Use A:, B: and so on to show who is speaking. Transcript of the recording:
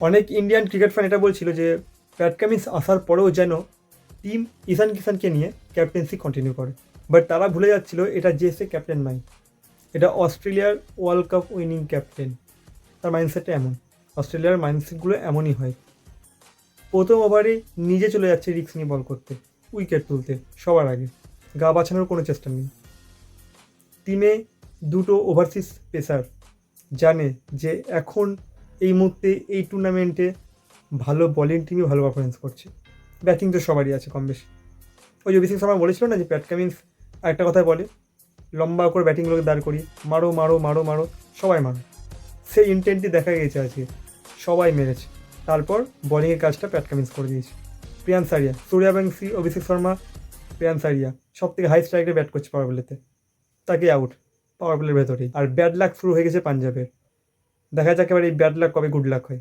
A: অনেক Indian cricket fan এটা বলছিল যে প্যাট কামিন্স আসার পরেও যেন টিম ঈশান কিষানকে নিয়ে ক্যাপ্টেন্সি কন্টিনিউ করে, বাট তারা ভুলে যাচ্ছিল এটা জেসে ক্যাপ্টেন নয়, এটা অস্ট্রেলিয়ার ওয়ার্ল্ড কাপ উইনিং ক্যাপ্টেন। তার মাইন্ডসেটটা এমন, অস্ট্রেলিয়ার মাইন্ডসেটগুলো এমনই হয়। প্রথম ওভারে নিজে চলে যাচ্ছে রিস্ক নিয়ে বল করতে, উইকেট তুলতে সবার আগে, গা বাঁচানোর কোনো চেষ্টা নেই। টিমে দুটো ওভারসিজ পেসার জানে যে এখন এই মুহূর্তে এই টুর্নামেন্টে ভালো বোলিং টিমই ভালো পারফরমেন্স করছে, ব্যাটিং তো সবারই আছে কম বেশি। ওই যে অভিষেক শর্মা বলেছিল না যে প্যাট কামিন্স একটা কথা বলে, লম্বা করে ব্যাটিংগুলোকে দাঁড় করি, মারো মারো মারো মারো, সবাই মারো। সেই ইন্টেন্টই দেখা গেছে আজকে, সবাই মেরেছে। তারপর বোলিংয়ের কাজটা প্যাট কামিন্স করে দিয়েছে। প্রিয়ান সারিয়া, সূর্যবংশী, অভিষেক শর্মা, প্রিয়ান সারিয়া সব থেকে হাই স্ট্রাইকে ব্যাট করছে পাওয়ার প্লেতে, তাকে আউট পাওয়ার প্লের ভেতরেই। আর ব্যাড লাক শুরু হয়ে গেছে পাঞ্জাবের। দেখা যাক এবার এই ব্যাড লাক কবে গুড লাক হয়।